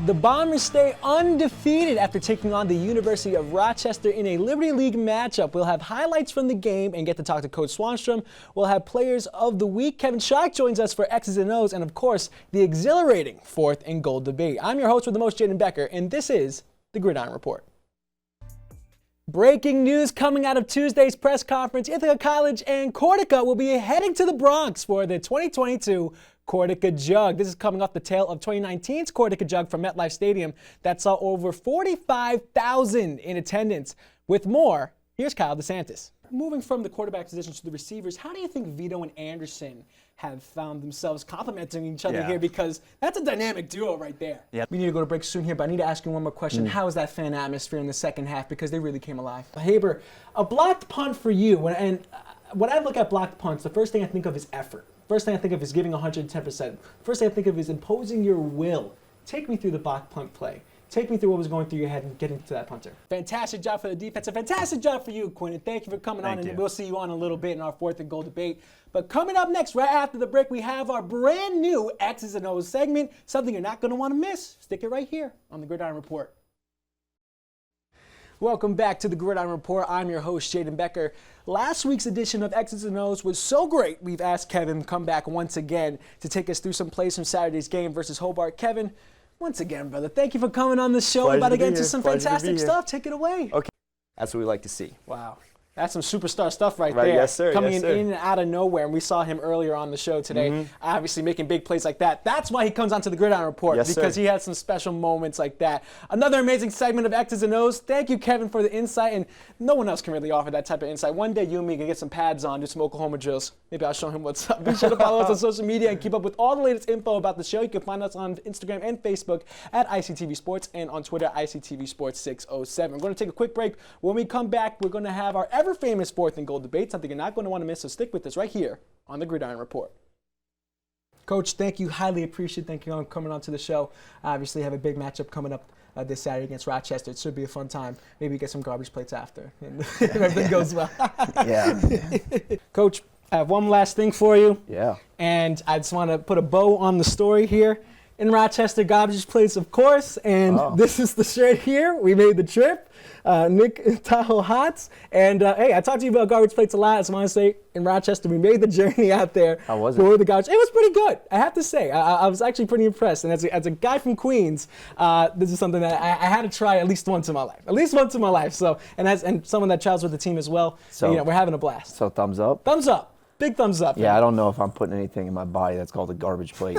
The Bombers stay undefeated after taking on the University of Rochester in a Liberty League matchup. We'll have highlights from the game and get to talk to Coach Swanstrom. We'll have Players of the Week. Kevin Schock joins us for X's and O's, and of course, the exhilarating 4th and Goal debate. I'm your host with the most, Jayden Becker, and this is the Gridiron Report. Breaking news coming out of Tuesday's press conference. Ithaca College and Cortica will be heading to the Bronx for the 2022 Cortica Jug. This is coming off the tail of 2019's Cortica Jug from MetLife Stadium that saw over 45,000 in attendance. With more, here's Kyle DeSantis. Moving from the quarterback position to the receivers, how do you think Vito and Anderson have found themselves complimenting each other here? Because that's a dynamic duo right there. Yeah. We need to go to break soon here, but I need to ask you one more question. How is that fan atmosphere in the second half? Because they really came alive. Haber, a blocked punt for you, and when I look at blocked punts, the first thing I think of is effort. First thing I think of is giving 110%. First thing I think of is imposing your will. Take me through the blocked punt play. Take me through what was going through your head and getting to that punter. Fantastic job for the defense. A fantastic job for you, Quinn. And thank you for coming on. And we'll see you on a little bit in our 4th and Goal debate. But coming up next, right after the break, we have our brand new X's and O's segment. Something you're not going to want to miss. Stick it right here on the Gridiron Report. Welcome back to the Gridiron Report. I'm your host, Jayden Becker. Last week's edition of X's and O's was so great, we've asked Kevin to come back once again to take us through some plays from Saturday's game versus Hobart. Kevin, once again, brother, thank you for coming on the show. We're about to get into some fantastic stuff. Take it away. Okay, that's what we like to see. Wow. That's some superstar stuff right there. Yes, sir. Coming in and out of nowhere. And we saw him earlier on the show today, obviously making big plays like that. That's why he comes onto the Gridiron Report, because he had some special moments like that. Another amazing segment of X's and O's. Thank you, Kevin, for the insight. And no one else can really offer that type of insight. One day, you and me can get some pads on, do some Oklahoma drills. Maybe I'll show him what's up. Be sure to follow us on social media and keep up with all the latest info about the show. You can find us on Instagram and Facebook at ICTV Sports and on Twitter, ICTV Sports 607. We're going to take a quick break. When we come back, we're going to have our ever-famous 4th and Goal debate, something you're not going to want to miss, so stick with us right here on the Gridiron Report. Coach, thank you. Highly appreciate Thank you for coming on to the show. Obviously, have a big matchup coming up this Saturday against Rochester. It should be a fun time. Maybe get some garbage plates after, and everything goes well. Coach, I have one last thing for you. Yeah. And I just want to put a bow on the story here. In Rochester, garbage plates, of course, and this is the shirt here. We made the trip. Nick Tahoe Hots. And hey, I talked to you about garbage plates a lot. I just want to say, in Rochester, we made the journey out there. How was it? The garbage. It was pretty good, I have to say. I was actually pretty impressed. And as a guy from Queens, this is something that I had to try at least once in my life. At least once in my life. So, and someone that travels with the team as well. So, we're having a blast. So thumbs up? Thumbs up. Big thumbs up. Yeah, I don't know if I'm putting anything in my body that's called a garbage plate.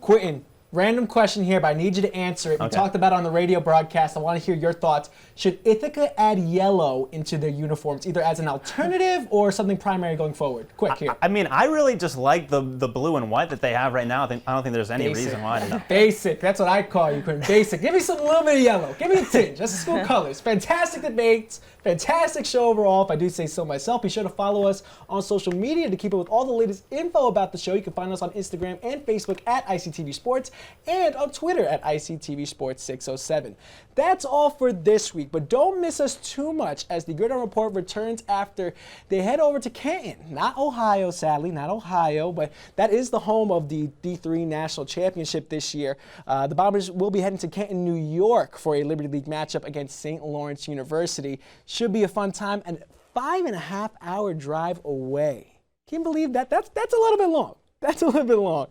Quentin, random question here, but I need you to answer it. We talked about it on the radio broadcast. I want to hear your thoughts. Should Ithaca add yellow into their uniforms, either as an alternative or something primary going forward? Quick here. I mean, I really just like the blue and white that they have right now. I don't think there's any reason why to. Basic. That's what I call you, Quentin. Basic. Give me a little bit of yellow. Give me a tinge. That's the school colors. Fantastic debates. Fantastic show overall, if I do say so myself. Be sure to follow us on social media to keep up with all the latest info about the show. You can find us on Instagram and Facebook at ICTV Sports and on Twitter at ICTV Sports 607. That's all for this week, but don't miss us too much as the Gridiron Report returns after they head over to Canton. Not Ohio, sadly, not Ohio, but that is the home of the D3 National Championship this year. The Bombers will be heading to Canton, New York for a Liberty League matchup against St. Lawrence University. Should be a fun time, and 5.5-hour drive away. Can you believe that? That's a little bit long. That's a little bit long.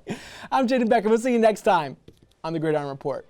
I'm Jayden Becker. We'll see you next time on the Gridiron Report.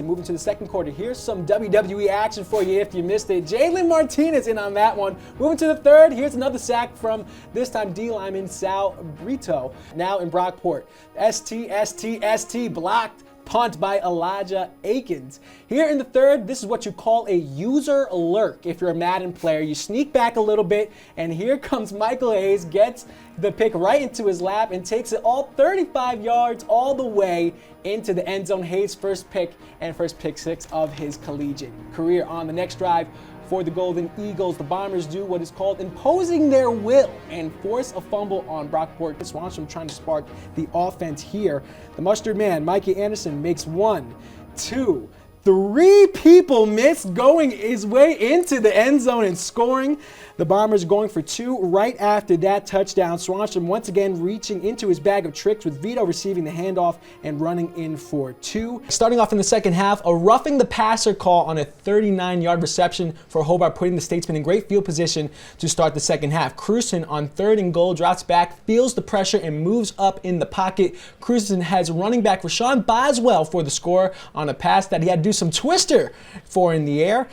Moving to the second quarter, here's some WWE action for you if you missed it. Jalen Martinez in on that one. Moving to the third, here's another sack from, this time, D lineman Sal Brito. Now in Brockport. ST blocked. Punt by Elijah Akins. Here in the third, this is what you call a user lurk. If you're a Madden player, you sneak back a little bit, and here comes Michael Hayes, gets the pick right into his lap and takes it all 35 yards all the way into the end zone. Hayes' first pick and first pick six of his collegiate career. On the next drive, for the Golden Eagles, the Bombers do what is called imposing their will and force a fumble on Brockport. Swanstrom trying to spark the offense here. The mustard man, Mikey Anderson, makes 1, 2, 3 people missed going his way into the end zone and scoring. The Bombers going for 2 right after that touchdown. Swanstrom once again reaching into his bag of tricks with Vito receiving the handoff and running in for 2. Starting off in the second half, a roughing the passer call on a 39-yard reception for Hobart, putting the Statesmen in great field position to start the second half. Cruson on 3rd and goal drops back, feels the pressure, and moves up in the pocket. Cruson has running back Rashawn Boswell for the score on a pass that he had to do some twister for in the air.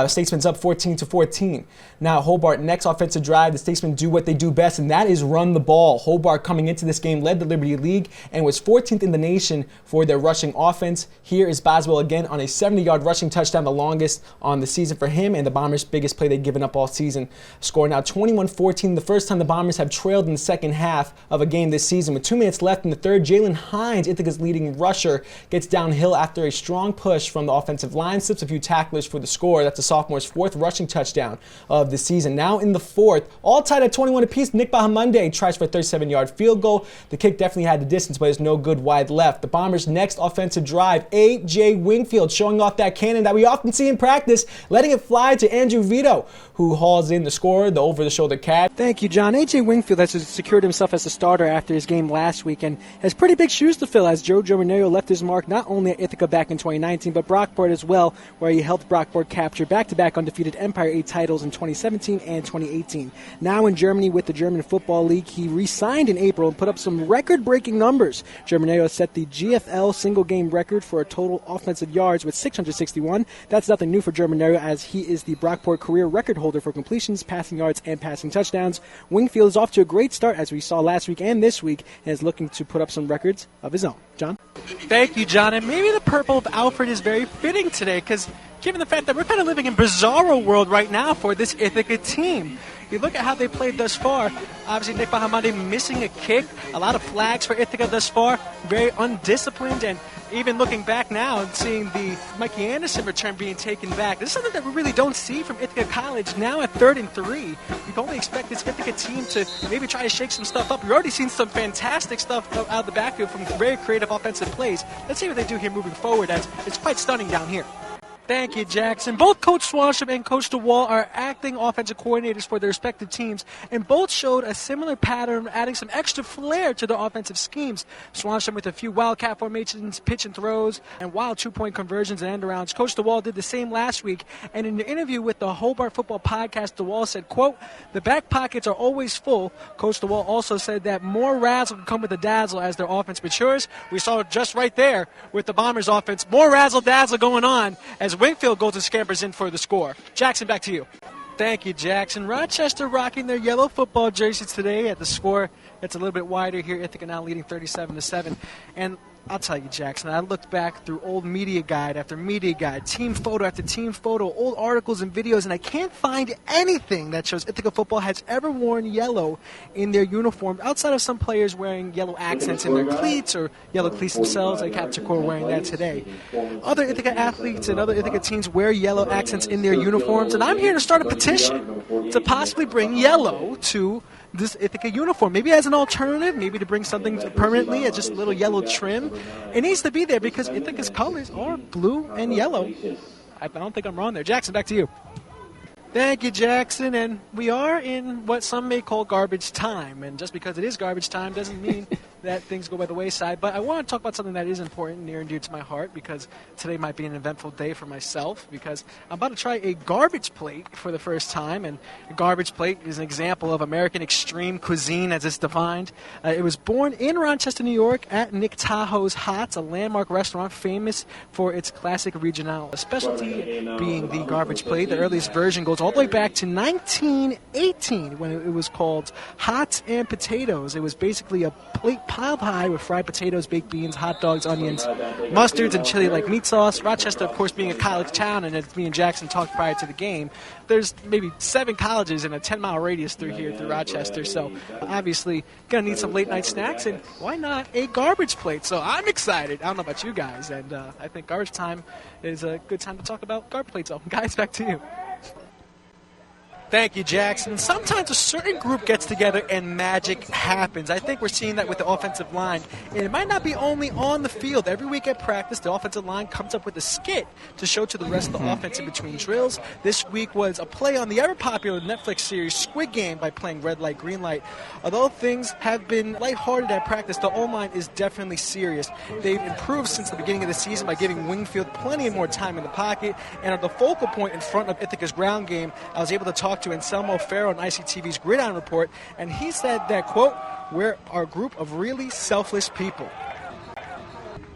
Statesman's up 14-14. Now Hobart, next offensive drive, the Statesmen do what they do best, and that is run the ball. Hobart coming into this game led the Liberty League and was 14th in the nation for their rushing offense. Here is Boswell again on a 70-yard rushing touchdown, the longest on the season for him, and the Bombers' biggest play they've given up all season. Score now 21-14, the first time the Bombers have trailed in the second half of a game this season. With 2 minutes left in the third, Jalen Hines, Ithaca's leading rusher, gets downhill after a strong push from the offensive line, slips a few tacklers for the score. That's the sophomore's 4th rushing touchdown of the season. Now in the 4th, all tied at 21 apiece, Nick Bahamonde tries for a 37-yard field goal. The kick definitely had the distance, but it's no good wide left. The Bombers' next offensive drive, A.J. Wingfield showing off that cannon that we often see in practice, letting it fly to Andrew Vito, who hauls in the score, the over-the-shoulder catch. Thank you, John. A.J. Wingfield has secured himself as a starter after his game last week and has pretty big shoes to fill as Joe Germinario left his mark not only at Ithaca back in 2019, but Brockport as well, where he helped Brockport capture back-to-back undefeated Empire 8 titles in 2017 and 2018. Now in Germany with the German Football League, he re-signed in April and put up some record-breaking numbers. Germinario set the GFL single-game record for a total offensive yards with 661. That's nothing new for Germinario, as he is the Brockport career record holder for completions, passing yards, and passing touchdowns. Wingfield is off to a great start, as we saw last week and this week, and is looking to put up some records of his own. John? Thank you, John. And maybe the purple of Alfred is very fitting today, because given the fact that we're kind of living in bizarro world right now for this Ithaca team. You look at how they played thus far. Obviously, Nick Bahamonde missing a kick. A lot of flags for Ithaca thus far. Very undisciplined. And even looking back now and seeing the Mikey Anderson return being taken back. This is something that we really don't see from Ithaca College now at 3rd and 3. You can only expect this Ithaca team to maybe try to shake some stuff up. We've already seen some fantastic stuff out of the backfield from very creative offensive plays. Let's see what they do here moving forward, as it's quite stunning down here. Thank you, Jackson. Both Coach Swanstrom and Coach DeWall are acting offensive coordinators for their respective teams, and both showed a similar pattern, adding some extra flair to their offensive schemes. Swanstrom with a few wildcat formations, pitch and throws, and wild 2-point conversions and end-arounds. Coach DeWall did the same last week, and in an interview with the Hobart Football Podcast, DeWall said, quote, "The back pockets are always full." Coach DeWall also said that more razzle can come with the dazzle as their offense matures. We saw it just right there with the Bombers offense. More razzle-dazzle going on as Wingfield goes and scampers in for the score. Jackson, back to you. Thank you, Jackson. Rochester rocking their yellow football jerseys today at the score. It's a little bit wider here. Ithaca now leading 37-7. And I'll tell you, Jackson, I looked back through old media guide after media guide, team photo after team photo, old articles and videos, and I can't find anything that shows Ithaca football has ever worn yellow in their uniform, outside of some players wearing yellow accents in their cleats or yellow cleats themselves, like Captain Core wearing that today. Other Ithaca athletes and other Ithaca teams wear yellow accents in their uniforms, and I'm here to start a petition to possibly bring yellow to this Ithaca uniform. Maybe as an alternative, maybe to bring something permanently as just a little yellow trim. It needs to be there because Ithaca's colors are blue and yellow. I don't think I'm wrong there. Jackson, back to you. Thank you, Jackson. And we are in what some may call garbage time. And just because it is garbage time doesn't mean that things go by the wayside. But I want to talk about something that is important, near and dear to my heart, because today might be an eventful day for myself, because I'm about to try a garbage plate for the first time. And a garbage plate is an example of American extreme cuisine as it's defined. It was born in Rochester, New York at Nick Tahoe's Hots, a landmark restaurant famous for its classic regional specialty being the garbage plate. The earliest version goes all the way back to 1918 when it was called Hots and Potatoes. It was basically a plate piled high with fried potatoes, baked beans, hot dogs, onions, mustards, and chili-like meat sauce. Rochester, of course, being a college town, and as me and Jackson talked prior to the game, there's maybe 7 colleges in a 10-mile radius through here, through Rochester. So obviously, going to need some late-night snacks, and why not a garbage plate? So I'm excited. I don't know about you guys, and I think garbage time is a good time to talk about garbage plates. So, guys, back to you. Thank you, Jackson. Sometimes a certain group gets together and magic happens. I think we're seeing that with the offensive line. And it might not be only on the field. Every week at practice, the offensive line comes up with a skit to show to the rest of the offense in between drills. This week was a play on the ever-popular Netflix series Squid Game by playing red light, green light. Although things have been lighthearted at practice, the O-line is definitely serious. They've improved since the beginning of the season by giving Wingfield plenty more time in the pocket. And at the focal point in front of Ithaca's ground game, I was able to talk to Anselmo Farrow on ICTV's Gridiron report, and he said that, quote, "We're a group of really selfless people."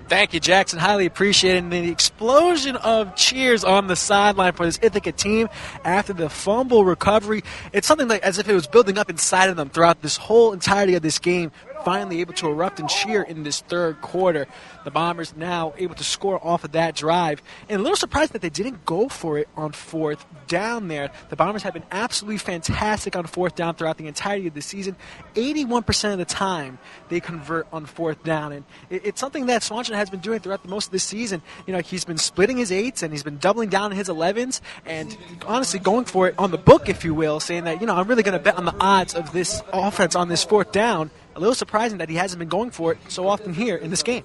Thank you, Jackson. Highly appreciated. And the explosion of cheers on the sideline for this Ithaca team after the fumble recovery. It's something like as if it was building up inside of them throughout this whole entirety of this game. Finally able to erupt and cheer in this third quarter. The Bombers now able to score off of that drive. And a little surprised that they didn't go for it on fourth down there. The Bombers have been absolutely fantastic on fourth down throughout the entirety of the season. 81% of the time they convert on fourth down. And it's something that Swanson has been doing throughout most of the season. You know, he's been splitting his 8s and he's been doubling down on his 11s and honestly going for it on the book, if you will, saying that, you know, I'm really going to bet on the odds of this offense on this fourth down. A little surprising that he hasn't been going for it so often here in this game.